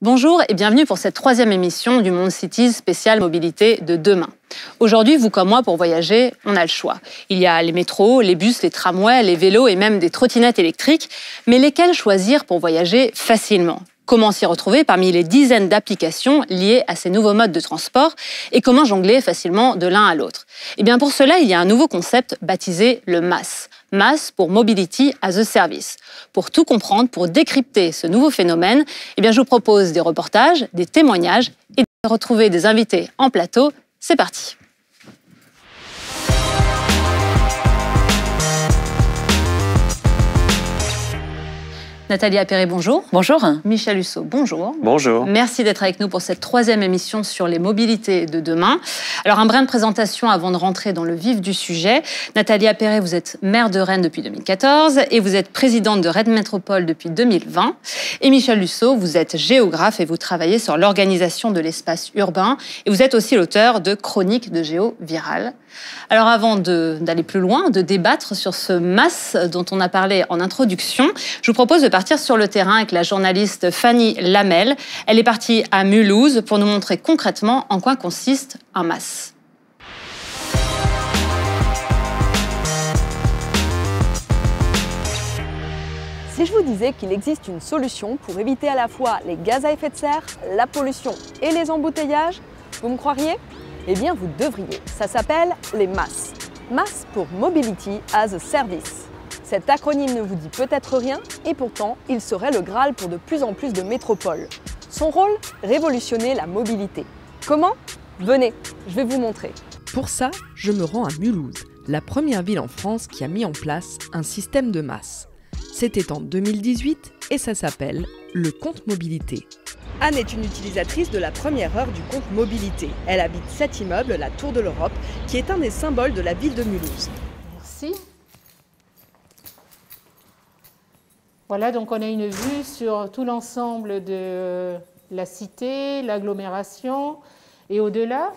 Bonjour et bienvenue pour cette troisième émission du Monde Cities spécial mobilité de demain. Aujourd'hui, vous comme moi, pour voyager, on a le choix. Il y a les métros, les bus, les tramways, les vélos et même des trottinettes électriques. Mais lesquels choisir pour voyager facilement ? Comment s'y retrouver parmi les dizaines d'applications liées à ces nouveaux modes de transport et comment jongler facilement de l'un à l'autre? Eh bien pour cela, il y a un nouveau concept baptisé le MaaS. MaaS pour Mobility as a Service. Pour tout comprendre, pour décrypter ce nouveau phénomène, eh bien je vous propose des reportages, des témoignages et de retrouver des invités en plateau. C'est parti. Nathalie Appéré, bonjour. Bonjour. Michel Husso, bonjour. Bonjour. Merci d'être avec nous pour cette troisième émission sur les mobilités de demain. Alors, un brin de présentation avant de rentrer dans le vif du sujet. Nathalie Appéré, vous êtes maire de Rennes depuis 2014 et vous êtes présidente de Rennes Métropole depuis 2020. Et Michel Husso, vous êtes géographe et vous travaillez sur l'organisation de l'espace urbain. Et vous êtes aussi l'auteur de Chroniques de Géo Virales. Alors, avant d'aller plus loin, de débattre sur ce MaaS dont on a parlé en introduction, je vous propose de partir sur le terrain avec la journaliste Fanny Lamel. Elle est partie à Mulhouse pour nous montrer concrètement en quoi consiste un MaaS. Si je vous disais qu'il existe une solution pour éviter à la fois les gaz à effet de serre, la pollution et les embouteillages, vous me croiriez ? Eh bien, vous devriez. Ça s'appelle les MaaS. MaaS pour Mobility as a Service. Cet acronyme ne vous dit peut-être rien, et pourtant, il serait le Graal pour de plus en plus de métropoles. Son rôle ? Révolutionner la mobilité. Comment ? Venez, je vais vous montrer. Pour ça, je me rends à Mulhouse, la première ville en France qui a mis en place un système de MaaS. C'était en 2018 et ça s'appelle le compte mobilité. Anne est une utilisatrice de la première heure du compte mobilité. Elle habite cet immeuble, la Tour de l'Europe, qui est un des symboles de la ville de Mulhouse. Merci. Voilà, donc on a une vue sur tout l'ensemble de la cité, l'agglomération et au-delà.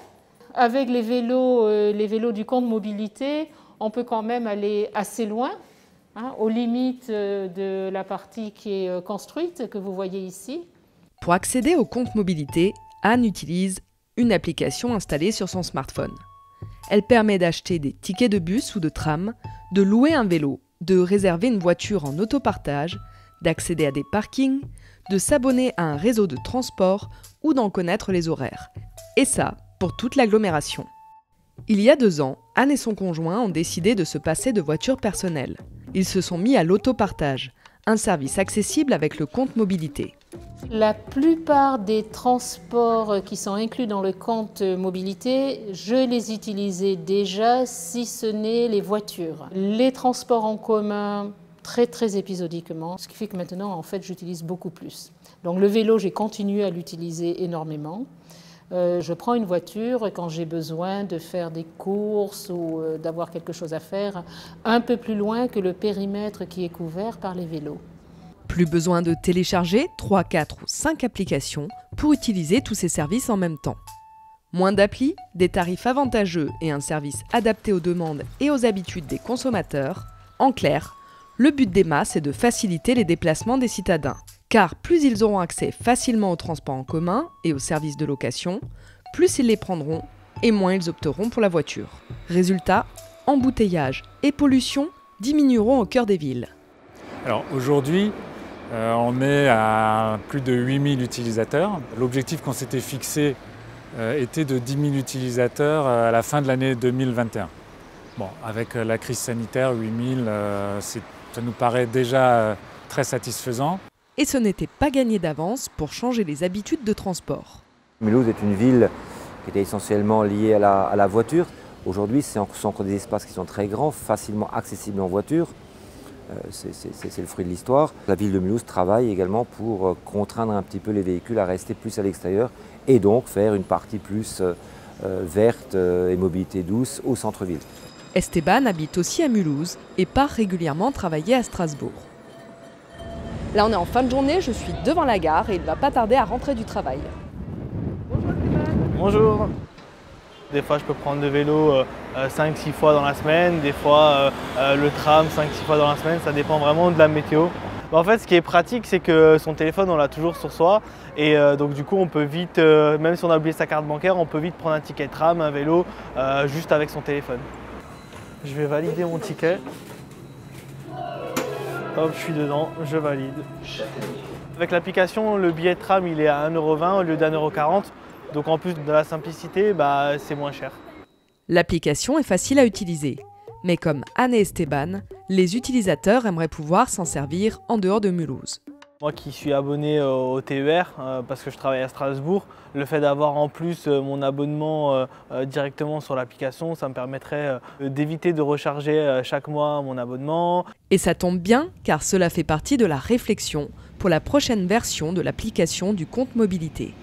Avec les vélos du compte mobilité, on peut quand même aller assez loin, aux limites de la partie qui est construite, que vous voyez ici. Pour accéder au compte mobilité, Anne utilise une application installée sur son smartphone. Elle permet d'acheter des tickets de bus ou de tram, de louer un vélo, de réserver une voiture en autopartage, d'accéder à des parkings, de s'abonner à un réseau de transport ou d'en connaître les horaires. Et ça, pour toute l'agglomération. Il y a 2 ans, Anne et son conjoint ont décidé de se passer de voiture personnelle. Ils se sont mis à l'autopartage, un service accessible avec le compte mobilité. La plupart des transports qui sont inclus dans le compte mobilité, je les utilisais déjà, si ce n'est les voitures. Les transports en commun, très épisodiquement, ce qui fait que maintenant, en fait, j'utilise beaucoup plus. Donc le vélo, j'ai continué à l'utiliser énormément. Je prends une voiture quand j'ai besoin de faire des courses ou d'avoir quelque chose à faire un peu plus loin que le périmètre qui est couvert par les vélos. Plus besoin de télécharger 3, 4 ou 5 applications pour utiliser tous ces services en même temps. Moins d'applis, des tarifs avantageux et un service adapté aux demandes et aux habitudes des consommateurs. En clair, le but des MaaS est de faciliter les déplacements des citadins. Car plus ils auront accès facilement aux transports en commun et aux services de location, plus ils les prendront et moins ils opteront pour la voiture. Résultat, embouteillage et pollution diminueront au cœur des villes. Alors aujourd'hui, on est à plus de 8000 utilisateurs. L'objectif qu'on s'était fixé était de 10 000 utilisateurs à la fin de l'année 2021. Bon, avec la crise sanitaire, 8000, ça nous paraît déjà très satisfaisant. Et ce n'était pas gagné d'avance pour changer les habitudes de transport. Mulhouse est une ville qui était essentiellement liée à la voiture. Aujourd'hui, ce sont encore des espaces qui sont très grands, facilement accessibles en voiture. C'est le fruit de l'histoire. La ville de Mulhouse travaille également pour contraindre un petit peu les véhicules à rester plus à l'extérieur et donc faire une partie plus verte et mobilité douce au centre-ville. Esteban habite aussi à Mulhouse et part régulièrement travailler à Strasbourg. Là, on est en fin de journée, je suis devant la gare et il ne va pas tarder à rentrer du travail. Bonjour Esteban. Bonjour. Des fois, je peux prendre le vélo 5-6 fois dans la semaine, des fois le tram 5-6 fois dans la semaine, ça dépend vraiment de la météo. En fait, ce qui est pratique, c'est que son téléphone, on l'a toujours sur soi. Et donc du coup, on peut vite, même si on a oublié sa carte bancaire, on peut vite prendre un ticket de tram, un vélo, juste avec son téléphone. Je vais valider mon ticket. Hop, je suis dedans, je valide. Avec l'application, le billet de tram, il est à 1,20 € au lieu d'1,40 €. Donc en plus de la simplicité, c'est moins cher. L'application est facile à utiliser. Mais comme Anne et Esteban, les utilisateurs aimeraient pouvoir s'en servir en dehors de Mulhouse. Moi qui suis abonné au TER, parce que je travaille à Strasbourg, le fait d'avoir en plus mon abonnement directement sur l'application, ça me permettrait d'éviter de recharger chaque mois mon abonnement. Et ça tombe bien, car cela fait partie de la réflexion pour la prochaine version de l'application du compte mobilité.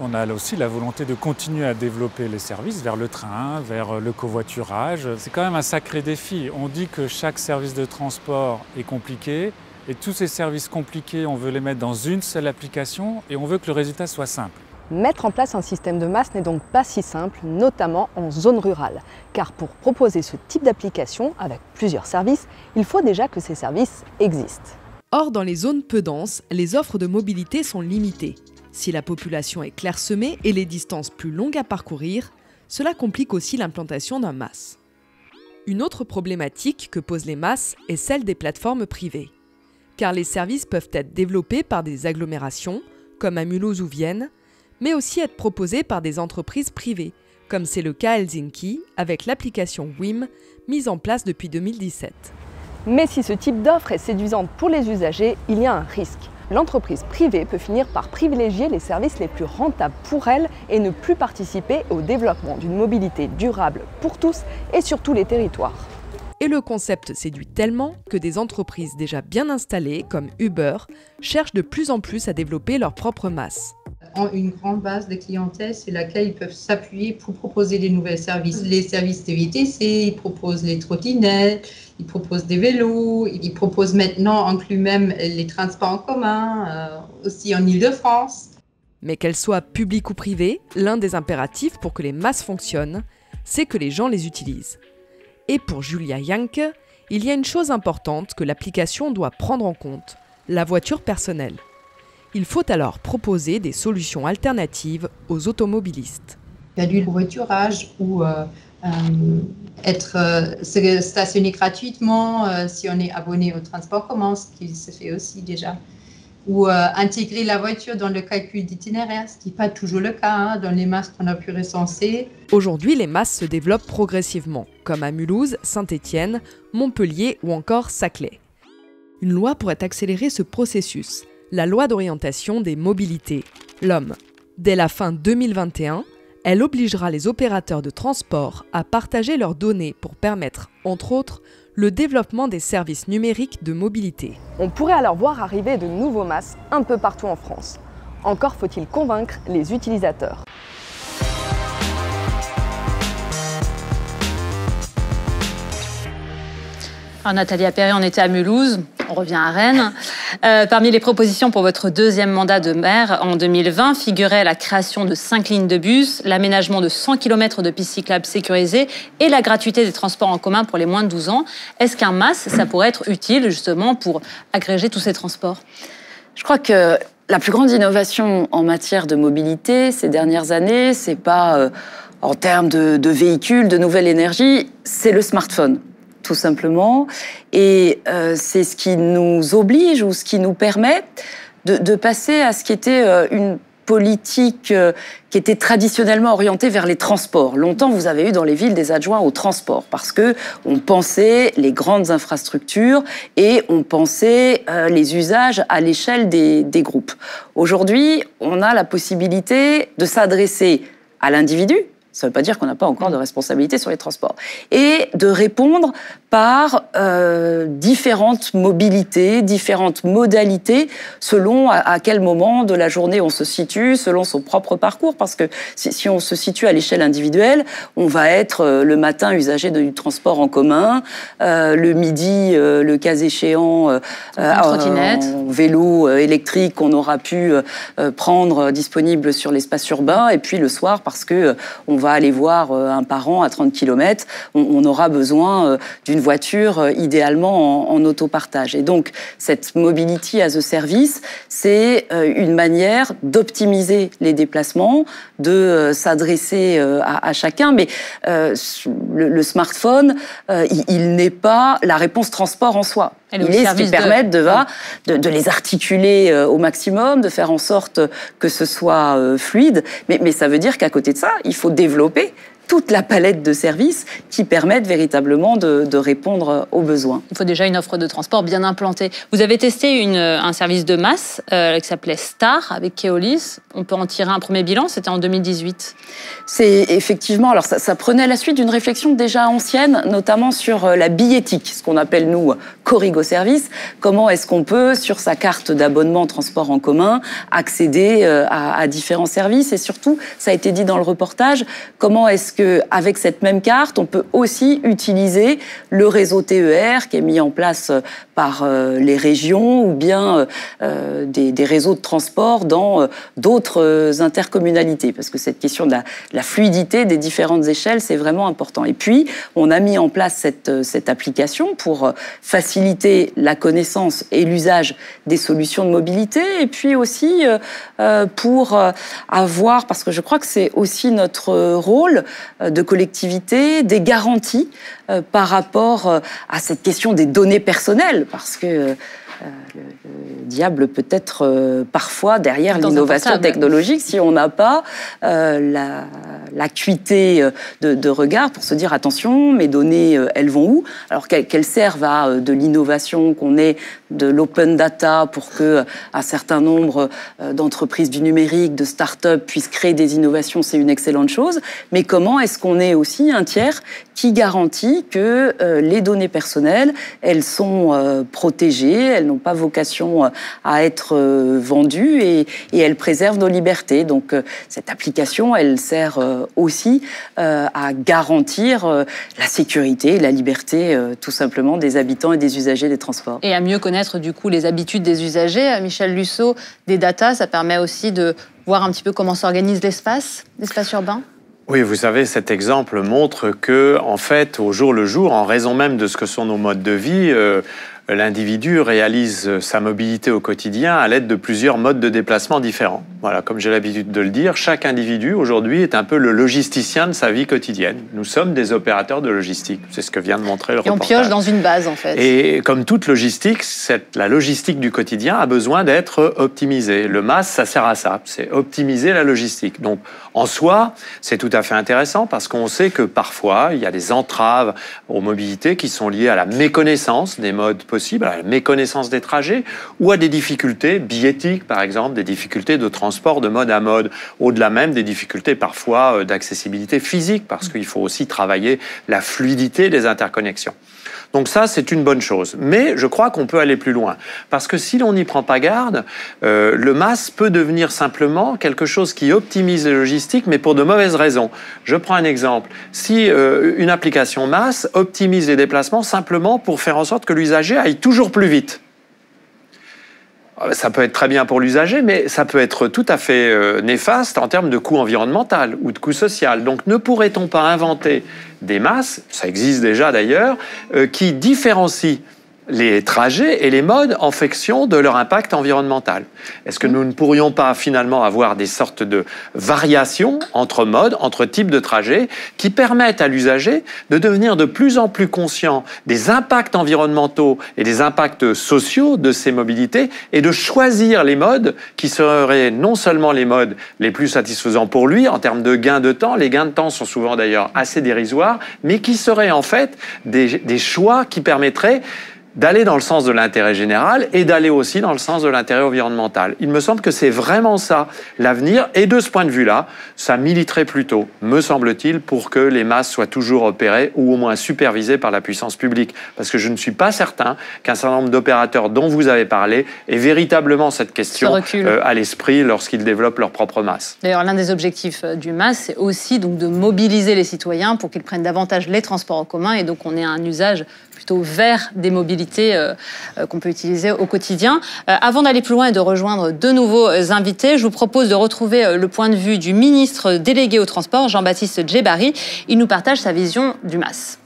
On a là aussi la volonté de continuer à développer les services vers le train, vers le covoiturage. C'est quand même un sacré défi. On dit que chaque service de transport est compliqué et tous ces services compliqués, on veut les mettre dans une seule application et on veut que le résultat soit simple. Mettre en place un système de masse n'est donc pas si simple, notamment en zone rurale. Car pour proposer ce type d'application avec plusieurs services, il faut déjà que ces services existent. Or, dans les zones peu denses, les offres de mobilité sont limitées. Si la population est clairsemée et les distances plus longues à parcourir, cela complique aussi l'implantation d'un MaaS. Une autre problématique que posent les MaaS est celle des plateformes privées. Car les services peuvent être développés par des agglomérations, comme à Mulhouse ou Vienne, mais aussi être proposés par des entreprises privées, comme c'est le cas à Helsinki avec l'application WIM mise en place depuis 2017. Mais si ce type d'offre est séduisante pour les usagers, il y a un risque. L'entreprise privée peut finir par privilégier les services les plus rentables pour elle et ne plus participer au développement d'une mobilité durable pour tous et sur tous les territoires. Et le concept séduit tellement que des entreprises déjà bien installées, comme Uber, cherchent de plus en plus à développer leur propre MaaS. Ont une grande base de clientèle sur laquelle ils peuvent s'appuyer pour proposer des nouveaux services. Les services de VTC, ils proposent les trottinettes, ils proposent des vélos, ils proposent maintenant inclus même les transports en commun, aussi en Île-de-France. Mais qu'elles soient publiques ou privées, l'un des impératifs pour que les MaaS fonctionnent, c'est que les gens les utilisent. Et pour Julia Janke, il y a une chose importante que l'application doit prendre en compte, la voiture personnelle. Il faut alors proposer des solutions alternatives aux automobilistes. Il y a du covoiturage ou se stationner gratuitement si on est abonné au transport commun, ce qui se fait aussi déjà. Ou intégrer la voiture dans le calcul d'itinéraire, ce qui n'est pas toujours le cas dans les MaaS qu'on a pu recenser. Aujourd'hui, les MaaS se développent progressivement, comme à Mulhouse, Saint-Étienne, Montpellier ou encore Saclay. Une loi pourrait accélérer ce processus. La loi d'orientation des mobilités, LOM. Dès la fin 2021, elle obligera les opérateurs de transport à partager leurs données pour permettre, entre autres, le développement des services numériques de mobilité. On pourrait alors voir arriver de nouveaux MaaS un peu partout en France. Encore faut-il convaincre les utilisateurs. Alors Nathalie Appéré, on était à Mulhouse, on revient à Rennes. Parmi les propositions pour votre deuxième mandat de maire en 2020 figurait la création de 5 lignes de bus, l'aménagement de 100 km de pistes cyclables sécurisées et la gratuité des transports en commun pour les moins de 12 ans. Est-ce qu'un MaaS, ça pourrait être utile justement pour agréger tous ces transports ? Je crois que la plus grande innovation en matière de mobilité ces dernières années, c'est pas en termes de véhicules, de nouvelle énergie, c'est le smartphone. Tout simplement. Et c'est ce qui nous oblige ou ce qui nous permet de passer à ce qui était une politique qui était traditionnellement orientée vers les transports. Longtemps, vous avez eu dans les villes des adjoints au transport parce que on pensait les grandes infrastructures et on pensait les usages à l'échelle des groupes. Aujourd'hui, on a la possibilité de s'adresser à l'individu. Ça ne veut pas dire qu'on n'a pas encore de responsabilité sur les transports. Et de répondre par différentes mobilités, différentes modalités, selon à quel moment de la journée on se situe, selon son propre parcours. Parce que si on se situe à l'échelle individuelle, on va être le matin usager du transport en commun, le midi, le cas échéant, en vélo électrique qu'on aura pu prendre disponible sur l'espace urbain, et puis le soir parce que on va aller voir un parent à 30 km, on aura besoin d'une voiture idéalement en autopartage. Et donc, cette mobility as a service, c'est une manière d'optimiser les déplacements, de s'adresser à chacun. Mais le smartphone, il n'est pas la réponse transport en soi. Il est ce qui permet de les articuler au maximum, de faire en sorte que ce soit fluide. Mais ça veut dire qu'à côté de ça, il faut développer toute la palette de services qui permettent véritablement de répondre aux besoins. Il faut déjà une offre de transport bien implantée. Vous avez testé un service de masse qui s'appelait Star avec Keolis. On peut en tirer un premier bilan, c'était en 2018. C'est effectivement, alors ça prenait la suite d'une réflexion déjà ancienne, notamment sur la billettique, ce qu'on appelle nous Corrigo Service. Comment est-ce qu'on peut, sur sa carte d'abonnement transport en commun, accéder à différents services? Et surtout, ça a été dit dans le reportage, comment est-ce qu'avec cette même carte, on peut aussi utiliser le réseau TER qui est mis en place par les régions ou bien des réseaux de transport dans d'autres intercommunalités. Parce que cette question de la fluidité des différentes échelles, c'est vraiment important. Et puis, on a mis en place cette application pour faciliter la connaissance et l'usage des solutions de mobilité. Et puis aussi pour avoir, parce que je crois que c'est aussi notre rôle de collectivité, des garanties par rapport à cette question des données personnelles, parce que le diable peut être parfois derrière l'innovation technologique si on n'a pas l'acuité de regard pour se dire attention, mes données, elles vont où? Alors qu'elles servent à de l'innovation, qu'on ait de l'open data pour que un certain nombre d'entreprises du numérique, de start-up puissent créer des innovations, c'est une excellente chose. Mais comment est-ce qu'on ait aussi un tiers qui garantit que les données personnelles, elles sont protégées, elles n'ont pas vocation à être vendues et elles préservent nos libertés. Donc cette application, elle sert aussi à garantir la sécurité et la liberté tout simplement des habitants et des usagers des transports. Et à mieux connaître du coup les habitudes des usagers. Michel Lusseau, des data, ça permet aussi de voir un petit peu comment s'organise l'espace urbain. Oui, vous savez, cet exemple montre que, en fait, au jour le jour, en raison même de ce que sont nos modes de vie, l'individu réalise sa mobilité au quotidien à l'aide de plusieurs modes de déplacement différents. Voilà, comme j'ai l'habitude de le dire, chaque individu aujourd'hui est un peu le logisticien de sa vie quotidienne. Nous sommes des opérateurs de logistique, c'est ce que vient de montrer le reportage. Et on pioche dans une base en fait. Et comme toute logistique, la logistique du quotidien a besoin d'être optimisée. Le MaaS, ça sert à ça, c'est optimiser la logistique. Donc en soi, c'est tout à fait intéressant parce qu'on sait que parfois, il y a des entraves aux mobilités qui sont liées à la méconnaissance des modes possibles, à la méconnaissance des trajets ou à des difficultés billettiques, par exemple, des difficultés de transport de mode à mode, au-delà même des difficultés parfois d'accessibilité physique parce qu'il faut aussi travailler la fluidité des interconnexions. Donc ça, c'est une bonne chose. Mais je crois qu'on peut aller plus loin. Parce que si l'on n'y prend pas garde, le MaaS peut devenir simplement quelque chose qui optimise les logistiques, mais pour de mauvaises raisons. Je prends un exemple. Si une application MaaS optimise les déplacements simplement pour faire en sorte que l'usager aille toujours plus vite, ça peut être très bien pour l'usager, mais ça peut être tout à fait néfaste en termes de coût environnemental ou de coût social. Donc ne pourrait-on pas inventer des MaaS, ça existe déjà d'ailleurs, qui différencient les trajets et les modes en fonction de leur impact environnemental? Est-ce que nous ne pourrions pas finalement avoir des sortes de variations entre modes, entre types de trajets, qui permettent à l'usager de devenir de plus en plus conscient des impacts environnementaux et des impacts sociaux de ces mobilités et de choisir les modes qui seraient non seulement les modes les plus satisfaisants pour lui en termes de gains de temps, les gains de temps sont souvent d'ailleurs assez dérisoires, mais qui seraient en fait des choix qui permettraient d'aller dans le sens de l'intérêt général et d'aller aussi dans le sens de l'intérêt environnemental. Il me semble que c'est vraiment ça l'avenir et de ce point de vue-là, ça militerait plutôt, me semble-t-il, pour que les MaaS soient toujours opérés ou au moins supervisés par la puissance publique. Parce que je ne suis pas certain qu'un certain nombre d'opérateurs dont vous avez parlé aient véritablement cette question à l'esprit lorsqu'ils développent leur propre MaaS. D'ailleurs, l'un des objectifs du MaaS, c'est aussi donc de mobiliser les citoyens pour qu'ils prennent davantage les transports en commun et donc on ait un usage plutôt vers des mobilités qu'on peut utiliser au quotidien. Avant d'aller plus loin et de rejoindre de nouveaux invités, je vous propose de retrouver le point de vue du ministre délégué au transport, Jean-Baptiste Djebbari. Il nous partage sa vision du MaaS.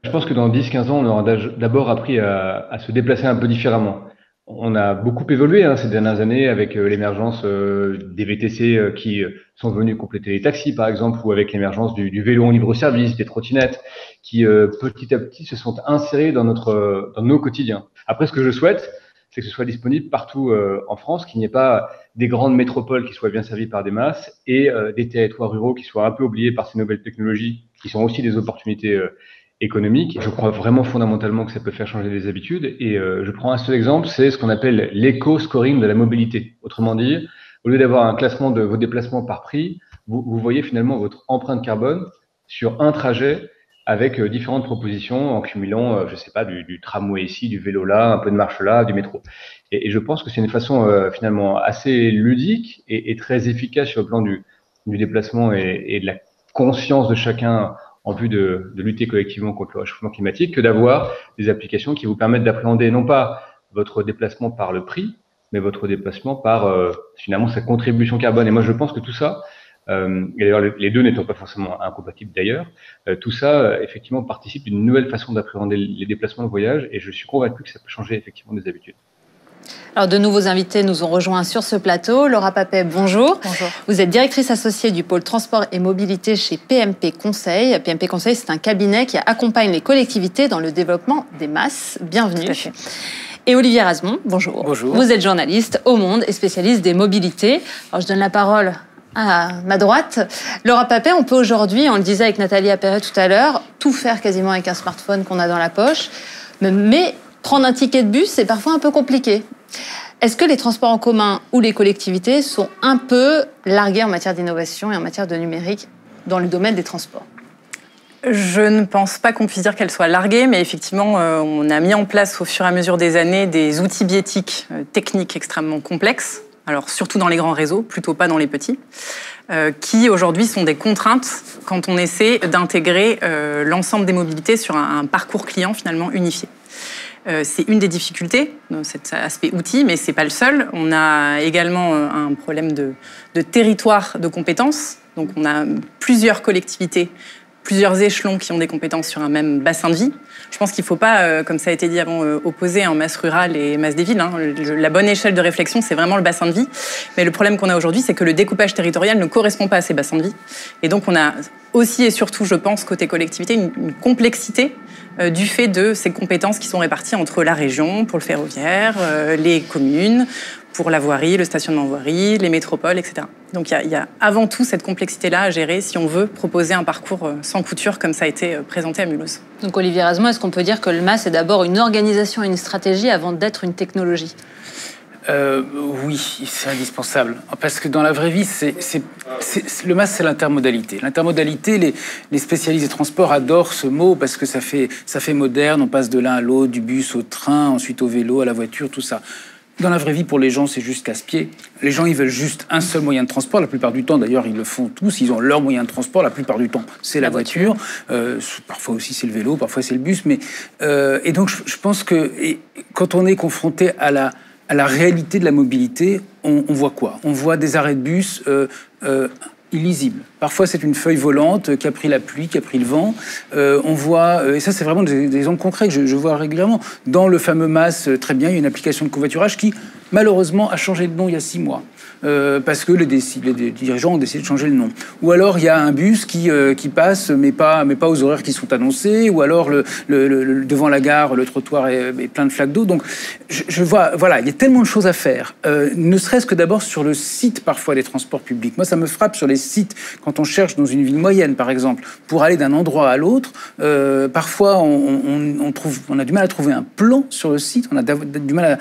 Je pense que dans 10-15 ans, on aura d'abord appris à se déplacer un peu différemment. On a beaucoup évolué ces dernières années avec l'émergence des VTC qui sont venus compléter les taxis, par exemple, ou avec l'émergence du vélo en libre-service, des trottinettes, qui petit à petit se sont insérés dans nos quotidiens. Après, ce que je souhaite, c'est que ce soit disponible partout en France, qu'il n'y ait pas des grandes métropoles qui soient bien servies par des MaaS et des territoires ruraux qui soient un peu oubliés par ces nouvelles technologies, qui sont aussi des opportunités économique. Je crois vraiment fondamentalement que ça peut faire changer les habitudes et je prends un seul exemple, c'est ce qu'on appelle l'éco-scoring de la mobilité. Autrement dit, au lieu d'avoir un classement de vos déplacements par prix, vous voyez finalement votre empreinte carbone sur un trajet avec différentes propositions en cumulant, je sais pas, du tramway ici, du vélo là, un peu de marche là, du métro. Et je pense que c'est une façon finalement assez ludique et très efficace sur le plan du déplacement et de la conscience de chacun en vue de lutter collectivement contre le réchauffement climatique, que d'avoir des applications qui vous permettent d'appréhender non pas votre déplacement par le prix, mais votre déplacement par finalement sa contribution carbone. Et moi, je pense que tout ça, et d'ailleurs les deux n'étant pas forcément incompatibles d'ailleurs, tout ça effectivement participe d'une nouvelle façon d'appréhender les déplacements de voyage, et je suis convaincu que ça peut changer effectivement des habitudes. Alors, de nouveaux invités nous ont rejoints sur ce plateau. Laura Papet, bonjour. Bonjour. Vous êtes directrice associée du pôle transport et mobilité chez PMP Conseil. PMP Conseil, c'est un cabinet qui accompagne les collectivités dans le développement des MaaS. Bienvenue. Tout à fait. Et Olivier Rasmont, bonjour. Bonjour. Vous êtes journaliste au Monde et spécialiste des mobilités. Alors, je donne la parole à ma droite. Laura Papet, on peut aujourd'hui, on le disait avec Nathalie Apperet tout à l'heure, tout faire quasiment avec un smartphone qu'on a dans la poche. Mais prendre un ticket de bus, c'est parfois un peu compliqué. Est-ce que les transports en commun ou les collectivités sont un peu largués en matière d'innovation et en matière de numérique dans le domaine des transports ? Je ne pense pas qu'on puisse dire qu'elles soient larguées, mais effectivement, on a mis en place au fur et à mesure des années des outils biétiques techniques extrêmement complexes, alors surtout dans les grands réseaux, plutôt pas dans les petits, qui aujourd'hui sont des contraintes quand on essaie d'intégrer l'ensemble des mobilités sur un parcours client finalement unifié. C'est une des difficultés, cet aspect outil, mais ce n'est pas le seul. On a également un problème de territoire de compétences. Donc on a plusieurs collectivités, plusieurs échelons qui ont des compétences sur un même bassin de vie. Je pense qu'il ne faut pas, comme ça a été dit avant, opposer un MaaS rural et MaaS des villes. La bonne échelle de réflexion, c'est vraiment le bassin de vie. Mais le problème qu'on a aujourd'hui, c'est que le découpage territorial ne correspond pas à ces bassins de vie. Et donc on a aussi et surtout, je pense, côté collectivité, une complexité du fait de ces compétences qui sont réparties entre la région, pour le ferroviaire, les communes, pour la voirie, le stationnement voirie, les métropoles, etc. Donc il y a avant tout cette complexité-là à gérer si on veut proposer un parcours sans couture comme ça a été présenté à Mulhouse. Donc Olivier Rasmont, est-ce qu'on peut dire que le MaaS est d'abord une organisation et une stratégie avant d'être une technologie ? Oui, c'est indispensable. Parce que dans la vraie vie, le MaaS, c'est l'intermodalité. L'intermodalité, les spécialistes des transports adorent ce mot parce que ça fait moderne. On passe de l'un à l'autre, du bus au train, ensuite au vélo, à la voiture, tout ça. Dans la vraie vie, pour les gens, c'est juste casse-pied. Les gens, ils veulent juste un seul moyen de transport. La plupart du temps, d'ailleurs, ils le font tous. Ils ont leur moyen de transport. La plupart du temps, c'est la voiture. Parfois aussi, c'est le vélo. Parfois, c'est le bus. Et donc, je pense que quand on est confronté à la réalité de la mobilité, on voit quoi ? On voit des arrêts de bus illisibles. Parfois, c'est une feuille volante qui a pris la pluie, qui a pris le vent. On voit, et ça, c'est vraiment des exemples concrets que je vois régulièrement. Dans le fameux MaaS, très bien, il y a une application de covoiturage qui, malheureusement, a changé de nom il y a 6 mois. Parce que les dirigeants ont décidé de changer le nom. Ou alors il y a un bus qui passe, mais pas aux horaires qui sont annoncés. Ou alors devant la gare, le trottoir est plein de flaques d'eau. Donc je vois, voilà, il y a tellement de choses à faire. Ne serait-ce que d'abord sur le site parfois des transports publics. Moi, ça me frappe sur les sites quand on cherche dans une ville moyenne, par exemple, pour aller d'un endroit à l'autre. Parfois, on a du mal à trouver un plan sur le site. On a du mal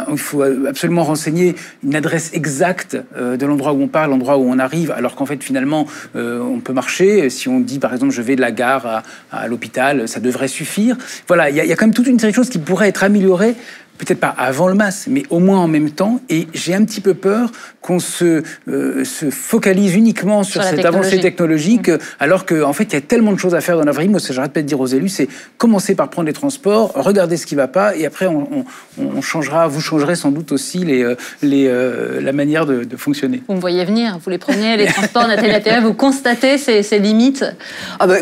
il faut absolument renseigner une adresse exacte de l'endroit où on part, l'endroit où on arrive, alors qu'en fait, finalement, on peut marcher. Si on dit, par exemple, je vais de la gare à l'hôpital, ça devrait suffire. Voilà, il y a quand même toute une série de choses qui pourraient être améliorées peut-être pas avant le MAS, mais au moins en même temps. Et j'ai un petit peu peur qu'on se focalise uniquement sur cette avancée technologique, alors qu'en fait, il y a tellement de choses à faire dans la vraie vie. Moi, ce que j'arrête pas de dire aux élus, c'est commencer par prendre les transports, regarder ce qui va pas, et après, on changera, vous changerez sans doute aussi la manière de fonctionner. Vous me voyez venir, vous les prenez, les transports, Nathalie Laterre, vous constatez ces limites?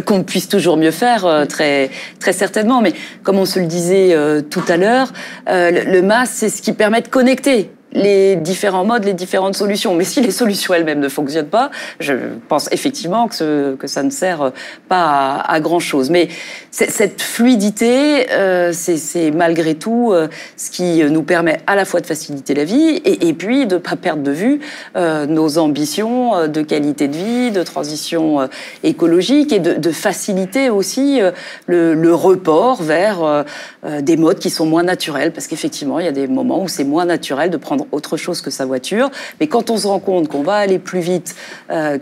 Qu'on puisse toujours mieux faire, très, très certainement. Mais comme on se le disait tout à l'heure, le MAS, c'est ce qui permet de connecter les différents modes, les différentes solutions. Mais si les solutions elles-mêmes ne fonctionnent pas, je pense effectivement que ça ne sert pas à grand-chose. Mais cette fluidité, c'est malgré tout ce qui nous permet à la fois de faciliter la vie et puis de ne pas perdre de vue nos ambitions de qualité de vie, de transition écologique et de faciliter aussi le report vers des modes qui sont moins naturels. Parce qu'effectivement, il y a des moments où c'est moins naturel de prendre autre chose que sa voiture, mais quand on se rend compte qu'on va aller plus vite,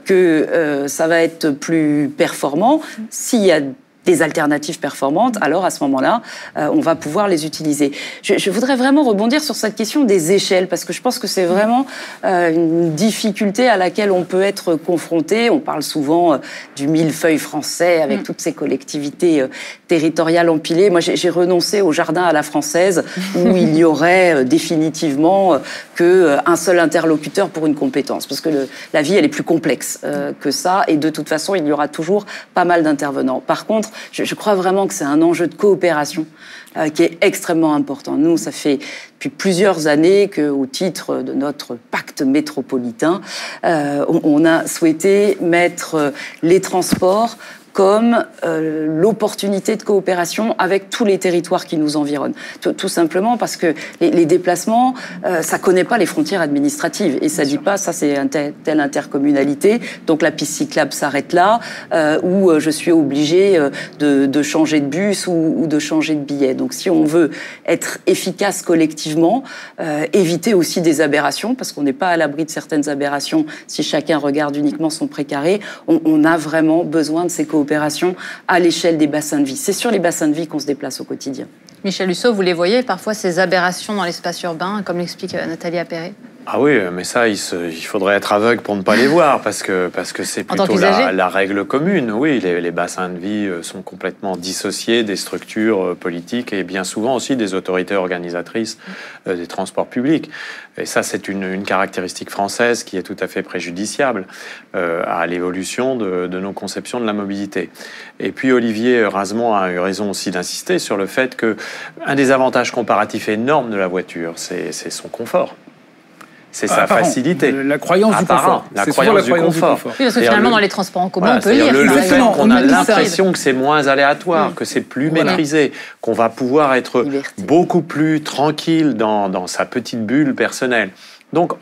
que ça va être plus performant, s'il y a des alternatives performantes, alors à ce moment-là, on va pouvoir les utiliser. Je voudrais vraiment rebondir sur cette question des échelles, parce que je pense que c'est vraiment une difficulté à laquelle on peut être confronté. On parle souvent du millefeuille français, avec toutes ces collectivités territoriales empilées. Moi, j'ai renoncé au jardin à la française, où il y aurait définitivement qu'un seul interlocuteur pour une compétence, parce que la vie, elle est plus complexe que ça, et de toute façon, il y aura toujours pas mal d'intervenants. Par contre, je crois vraiment que c'est un enjeu de coopération qui est extrêmement important. Nous, ça fait depuis plusieurs années qu'au titre de notre pacte métropolitain, on a souhaité mettre les transports comme l'opportunité de coopération avec tous les territoires qui nous environnent. Tout simplement parce que les déplacements, ça connaît pas les frontières administratives. Et ça dit pas, ça c'est telle intercommunalité, donc la piste cyclable s'arrête là, ou je suis obligé de changer de bus ou de changer de billet. Donc si on veut être efficace collectivement, éviter aussi des aberrations, parce qu'on n'est pas à l'abri de certaines aberrations si chacun regarde uniquement son précaré, on a vraiment besoin de ces coopérations à l'échelle des bassins de vie. C'est sur les bassins de vie qu'on se déplace au quotidien. Michel Husseau, vous les voyez parfois, ces aberrations dans l'espace urbain, comme l'explique Nathalie Appéré? Ah oui, mais ça, il faudrait être aveugle pour ne pas les voir, parce que c'est plutôt la règle commune. Oui, les bassins de vie sont complètement dissociés des structures politiques et bien souvent aussi des autorités organisatrices des transports publics. Et ça, c'est une caractéristique française qui est tout à fait préjudiciable à l'évolution de nos conceptions de la mobilité. Et puis Olivier Razemont a eu raison aussi d'insister sur le fait qu'un des avantages comparatifs énormes de la voiture, c'est son confort. C'est sa facilité. La croyance du confort. La croyance du confort. Oui, parce que finalement, dans les transports en commun, on peut lire. Le fait qu'on a l'impression que c'est moins aléatoire, que c'est plus maîtrisé, qu'on va pouvoir être beaucoup plus tranquille dans sa petite bulle personnelle. Donc,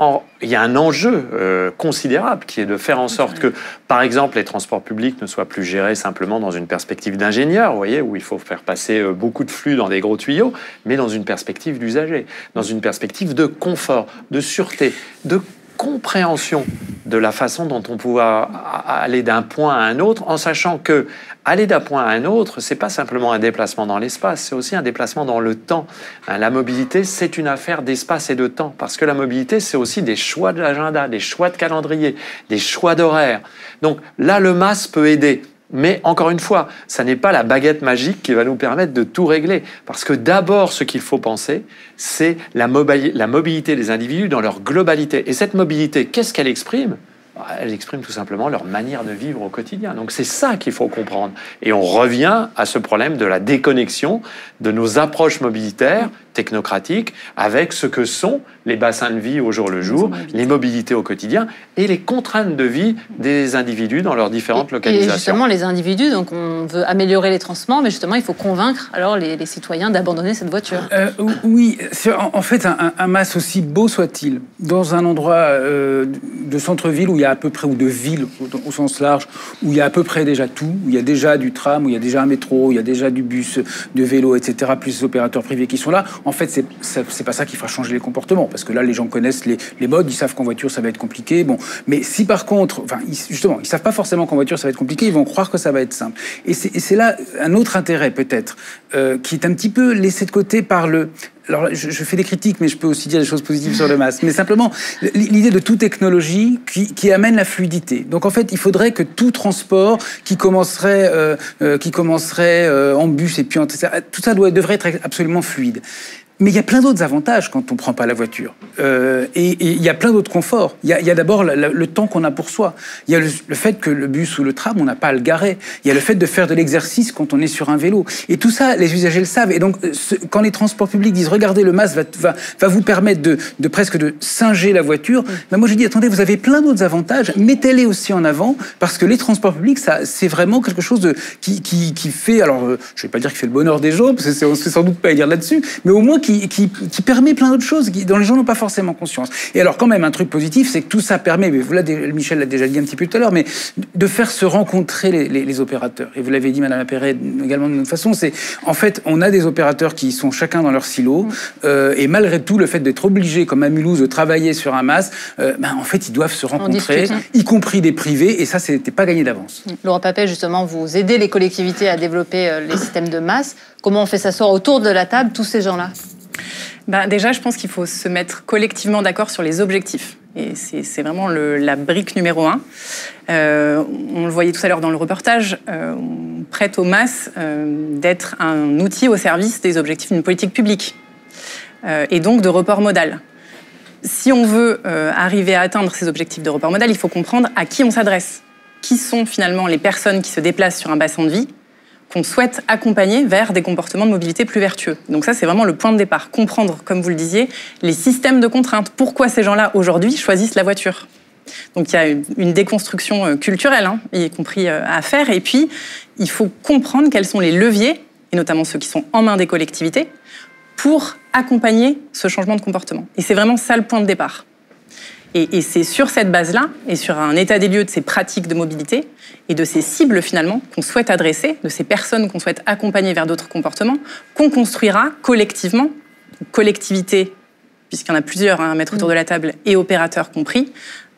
il y a un enjeu considérable qui est de faire en sorte que, par exemple, les transports publics ne soient plus gérés simplement dans une perspective d'ingénieur, vous voyez, où il faut faire passer beaucoup de flux dans des gros tuyaux, mais dans une perspective d'usager, dans une perspective de confort, de sûreté, de compréhension de la façon dont on peut aller d'un point à un autre, en sachant que aller d'un point à un autre, c'est pas simplement un déplacement dans l'espace, c'est aussi un déplacement dans le temps. La mobilité, c'est une affaire d'espace et de temps, parce que la mobilité, c'est aussi des choix de l'agenda, des choix de calendrier, des choix d'horaire. Donc là, le MAS peut aider. Mais encore une fois, ça n'est pas la baguette magique qui va nous permettre de tout régler. Parce que d'abord, ce qu'il faut penser, c'est la mobilité des individus dans leur globalité. Et cette mobilité, qu'est-ce qu'elle exprime ? Elle exprime tout simplement leur manière de vivre au quotidien. Donc c'est ça qu'il faut comprendre. Et on revient à ce problème de la déconnexion de nos approches mobilitaires, technocratiques, avec ce que sont les bassins de vie au jour le jour, les mobilités au quotidien et les contraintes de vie des individus dans leurs différentes localisations. Et justement, les individus, donc on veut améliorer les transports, mais justement, il faut convaincre alors les citoyens d'abandonner cette voiture. Oui, en fait, un MAS, aussi beau soit-il, dans un endroit de centre-ville où il y a à peu près, ou de ville au sens large, où il y a à peu près déjà tout, où il y a déjà du tram, où il y a déjà un métro, où il y a déjà du bus, de vélo, etc., plus les opérateurs privés qui sont là, en fait, c'est pas ça qui fera changer les comportements, parce que là, les gens connaissent les modes, ils savent qu'en voiture, ça va être compliqué. Bon, mais si par contre, justement, ils savent pas forcément qu'en voiture, ça va être compliqué, ils vont croire que ça va être simple. Et c'est là un autre intérêt, peut-être, qui est un petit peu laissé de côté par alors je fais des critiques, mais je peux aussi dire des choses positives sur le MaaS. Mais simplement, l'idée de toute technologie qui amène la fluidité. Donc en fait, il faudrait que tout transport qui commencerait en bus et puis tout ça devrait être absolument fluide. Mais il y a plein d'autres avantages quand on ne prend pas la voiture. Et il y a plein d'autres conforts. Il y a d'abord le temps qu'on a pour soi. Il y a le fait que le bus ou le tram, on n'a pas à le garer. Il y a le fait de faire de l'exercice quand on est sur un vélo. Et tout ça, les usagers le savent. Et donc, quand les transports publics disent « Regardez, le MaaS va vous permettre de presque de singer la voiture », ben moi je dis « Attendez, vous avez plein d'autres avantages. Mettez-les aussi en avant parce que les transports publics, c'est vraiment quelque chose qui fait... Alors, je ne vais pas dire qu'il fait le bonheur des gens, parce qu'on ne sait sans doute pas à dire là-dessus, mais au moins qui permet plein d'autres choses dont les gens n'ont pas forcément conscience. Et alors quand même un truc positif, c'est que tout ça permet, mais Michel l'a déjà dit un petit peu tout à l'heure, mais de faire se rencontrer les opérateurs. Et vous l'avez dit, Madame Appéré, également d'une autre façon, c'est en fait on a des opérateurs qui sont chacun dans leur silo, et malgré tout le fait d'être obligés, comme à Mulhouse, de travailler sur un MaaS, en fait ils doivent se rencontrer, y compris des privés, et ça c'était pas gagné d'avance. Laura Papet, justement, vous aidez les collectivités à développer les systèmes de MaaS. Comment on fait s'asseoir autour de la table tous ces gens-là? Déjà, je pense qu'il faut se mettre collectivement d'accord sur les objectifs. Et c'est vraiment la brique numéro 1. On le voyait tout à l'heure dans le reportage, on prête au MaaS d'être un outil au service des objectifs d'une politique publique et donc de report modal. Si on veut arriver à atteindre ces objectifs de report modal, il faut comprendre à qui on s'adresse. Qui sont finalement les personnes qui se déplacent sur un bassin de vie qu'on souhaite accompagner vers des comportements de mobilité plus vertueux. Donc ça, c'est vraiment le point de départ. Comprendre, comme vous le disiez, les systèmes de contraintes. Pourquoi ces gens-là, aujourd'hui, choisissent la voiture? Donc il y a une déconstruction culturelle, y compris à faire. Et puis, il faut comprendre quels sont les leviers, et notamment ceux qui sont en main des collectivités, pour accompagner ce changement de comportement. Et c'est vraiment ça le point de départ. Et c'est sur cette base-là, et sur un état des lieux de ces pratiques de mobilité, et de ces cibles finalement qu'on souhaite adresser, de ces personnes qu'on souhaite accompagner vers d'autres comportements, qu'on construira collectivement, collectivité, puisqu'il y en a plusieurs à mettre autour de la table, et opérateurs compris,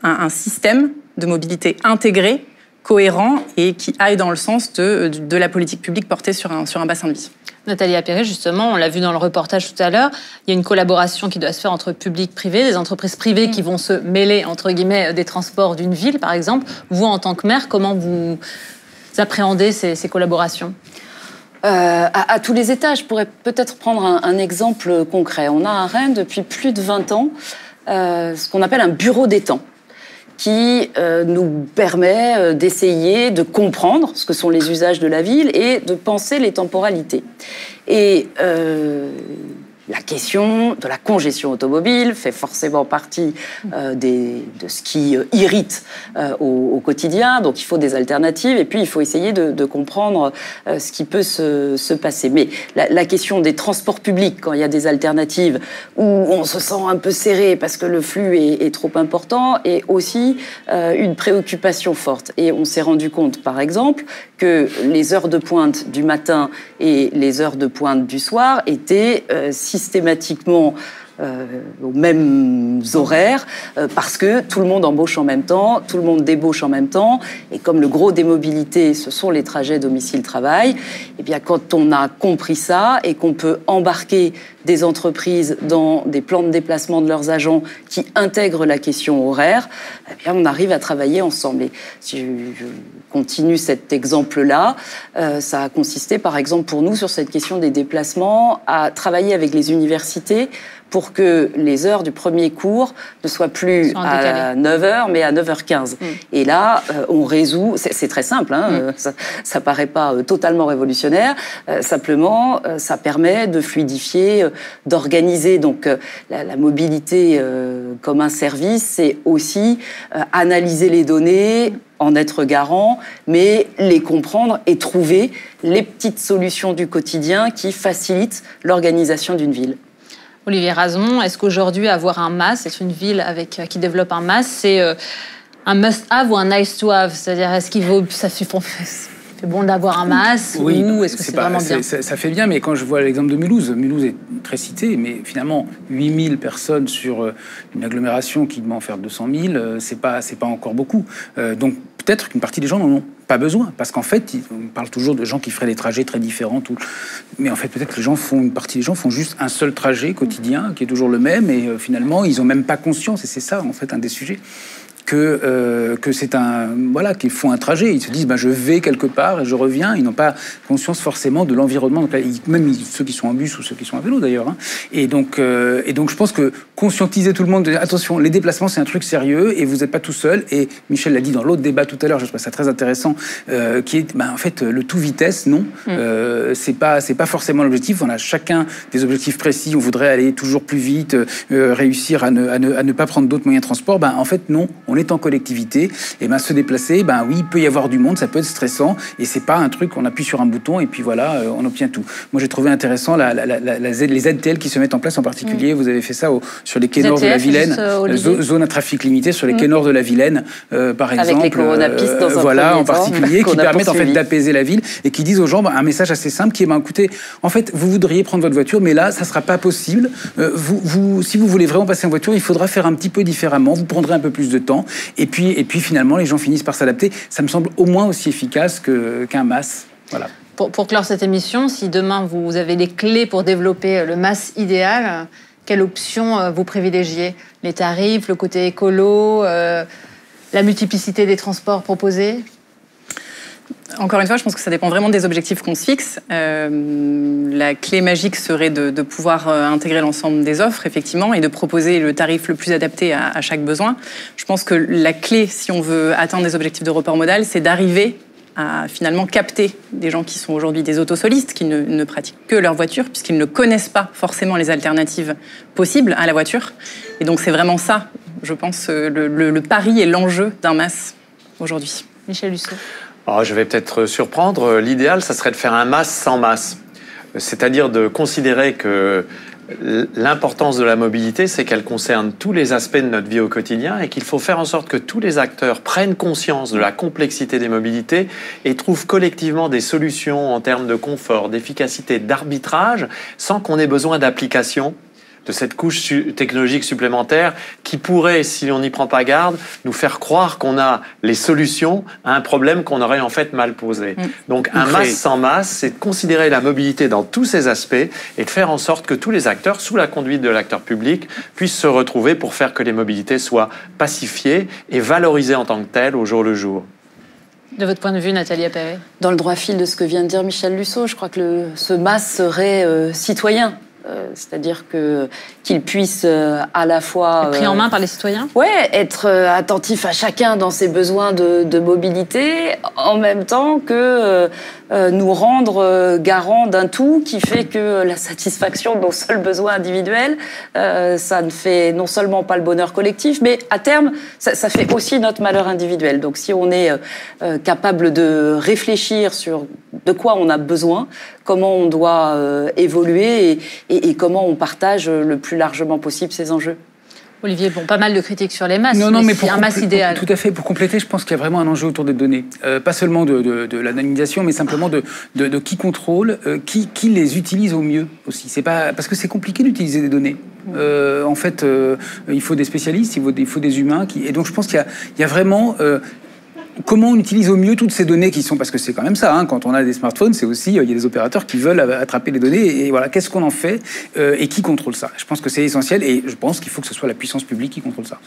un système de mobilité intégré, cohérent, et qui aille dans le sens de la politique publique portée sur un bassin de vie. Nathalie Appéré, justement, on l'a vu dans le reportage tout à l'heure, il y a une collaboration qui doit se faire entre public et privé, des entreprises privées qui vont se mêler, entre guillemets, des transports d'une ville, par exemple. Vous, en tant que maire, comment vous appréhendez ces collaborations ? À tous les étages. Je pourrais peut-être prendre un exemple concret. On a à Rennes, depuis plus de 20 ans, ce qu'on appelle un bureau des temps, qui nous permet d'essayer de comprendre ce que sont les usages de la ville et de penser les temporalités. Et la question de la congestion automobile fait forcément partie de ce qui irrite au quotidien. Donc il faut des alternatives et puis il faut essayer de comprendre ce qui peut se passer. Mais la question des transports publics, quand il y a des alternatives où on se sent un peu serré parce que le flux est trop important, est aussi une préoccupation forte. Et on s'est rendu compte, par exemple, que les heures de pointe du matin et les heures de pointe du soir étaient systématiquement aux mêmes horaires parce que tout le monde embauche en même temps, tout le monde débauche en même temps, et comme le gros des mobilités, ce sont les trajets domicile-travail, et bien quand on a compris ça et qu'on peut embarquer des entreprises dans des plans de déplacement de leurs agents qui intègrent la question horaire, eh bien on arrive à travailler ensemble. Et si je continue cet exemple-là, ça a consisté par exemple pour nous sur cette question des déplacements à travailler avec les universités pour que les heures du premier cours ne soient plus à 9h, mais à 9h15. Et là, on résout... C'est très simple, ça paraît pas totalement révolutionnaire. Simplement, ça permet de fluidifier, d'organiser. Donc, la mobilité comme un service, c'est aussi analyser les données, en être garant, mais les comprendre et trouver les petites solutions du quotidien qui facilitent l'organisation d'une ville. Olivier Razon, est-ce qu'aujourd'hui, avoir un MaaS, être une ville qui développe un MaaS, c'est un must-have ou un nice-to-have? C'est-à-dire, est-ce qu'il vaut... C'est bon d'avoir un MAS ou est-ce que c'est vraiment bien? Ça fait bien, mais quand je vois l'exemple de Mulhouse, Mulhouse est très cité, mais finalement, 8000 personnes sur une agglomération qui doit en faire 200 000, c'est pas encore beaucoup. Donc peut-être qu'une partie des gens n'en ont pas besoin, parce qu'en fait, on parle toujours de gens qui feraient des trajets très différents, mais en fait, peut-être que une partie des gens font juste un seul trajet quotidien, qui est toujours le même, et finalement, ils n'ont même pas conscience, et c'est ça, en fait, un des sujets, que c'est qu'ils font un trajet. Ils se disent, je vais quelque part et je reviens. Ils n'ont pas conscience forcément de l'environnement. Même ceux qui sont en bus ou ceux qui sont à vélo d'ailleurs. Et donc, je pense que conscientiser tout le monde, attention, les déplacements c'est un truc sérieux et vous n'êtes pas tout seul. Et Michel l'a dit dans l'autre débat tout à l'heure, je trouve ça très intéressant, qui est, en fait, le tout vitesse, non. C'est pas forcément l'objectif. On a chacun des objectifs précis. On voudrait aller toujours plus vite, réussir à ne pas prendre d'autres moyens de transport. En fait, non. On est en collectivité, et se déplacer, oui, il peut y avoir du monde, ça peut être stressant, et c'est pas un truc, on appuie sur un bouton, et puis voilà, on obtient tout. Moi, j'ai trouvé intéressant les ZTL qui se mettent en place, en particulier, vous avez fait ça sur les quais nord de la Vilaine, zone à trafic limité sur les quais nord de la Vilaine, par exemple. Avec les coronapistes dans un voilà, en premier temps, particulier, qui permettent en fait d'apaiser la ville, et qui disent aux gens un message assez simple, qui est, écoutez, en fait, vous voudriez prendre votre voiture, mais là, ça sera pas possible. Si vous voulez vraiment passer en voiture, il faudra faire un petit peu différemment, vous prendrez un peu plus de temps. Et puis finalement, les gens finissent par s'adapter. Ça me semble au moins aussi efficace qu'un MAS. Voilà. Pour clore cette émission, si demain vous avez les clés pour développer le MAS idéal, quelle option vous privilégiez? Les tarifs, le côté écolo, la multiplicité des transports proposés? Encore une fois, je pense que ça dépend vraiment des objectifs qu'on se fixe. La clé magique serait de pouvoir intégrer l'ensemble des offres, effectivement, et de proposer le tarif le plus adapté à chaque besoin. Je pense que la clé, si on veut atteindre des objectifs de report modal, c'est d'arriver à finalement capter des gens qui sont aujourd'hui des autosolistes, qui ne pratiquent que leur voiture, puisqu'ils ne connaissent pas forcément les alternatives possibles à la voiture. Et donc c'est vraiment ça, je pense, le pari et l'enjeu d'un MAS aujourd'hui. Michel Lusseau. Je vais peut-être surprendre. L'idéal, ça serait de faire un MAS sans MAS. C'est-à-dire de considérer que l'importance de la mobilité, c'est qu'elle concerne tous les aspects de notre vie au quotidien et qu'il faut faire en sorte que tous les acteurs prennent conscience de la complexité des mobilités et trouvent collectivement des solutions en termes de confort, d'efficacité, d'arbitrage, sans qu'on ait besoin d'applications, de cette couche technologique supplémentaire qui pourrait, si on n'y prend pas garde, nous faire croire qu'on a les solutions à un problème qu'on aurait en fait mal posé. Donc un MAS sans MAS, c'est de considérer la mobilité dans tous ses aspects et de faire en sorte que tous les acteurs, sous la conduite de l'acteur public, puissent se retrouver pour faire que les mobilités soient pacifiées et valorisées en tant que telles au jour le jour. De votre point de vue, Nathalie Appéré? Dans le droit fil de ce que vient de dire Michel Lusseau, je crois que ce MAS serait citoyen. C'est-à-dire qu'il puisse à la fois... Être pris en main par les citoyens? Ouais, être attentif à chacun dans ses besoins de mobilité, en même temps que nous rendre garants d'un tout qui fait que la satisfaction de nos seuls besoins individuels, ça ne fait non seulement pas le bonheur collectif, mais à terme, ça fait aussi notre malheur individuel. Donc si on est capable de réfléchir sur de quoi on a besoin, comment on doit évoluer et comment on partage le plus largement possible ces enjeux. Olivier, pas mal de critiques sur les masses, mais c'est un MAS idéal. Tout à fait. Pour compléter, je pense qu'il y a vraiment un enjeu autour des données. Pas seulement de l'anonymisation, mais simplement de qui contrôle, qui les utilise au mieux aussi. C'est pas parce que c'est compliqué d'utiliser des données. En fait, il faut des spécialistes, il faut des humains. Et donc, je pense qu'il y a vraiment... comment on utilise au mieux toutes ces données qui sont... Parce que c'est quand même ça, quand on a des smartphones, c'est aussi... Il y a des opérateurs qui veulent attraper les données. Et voilà, qu'est-ce qu'on en fait et qui contrôle ça? Je pense que c'est essentiel et je pense qu'il faut que ce soit la puissance publique qui contrôle ça.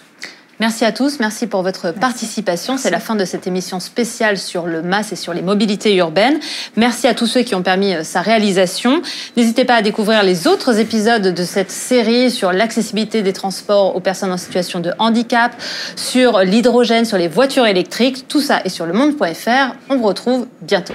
Merci à tous, merci pour votre participation. C'est la fin de cette émission spéciale sur le MAS et sur les mobilités urbaines. Merci à tous ceux qui ont permis sa réalisation. N'hésitez pas à découvrir les autres épisodes de cette série sur l'accessibilité des transports aux personnes en situation de handicap, sur l'hydrogène, sur les voitures électriques. Tout ça est sur lemonde.fr. On vous retrouve bientôt.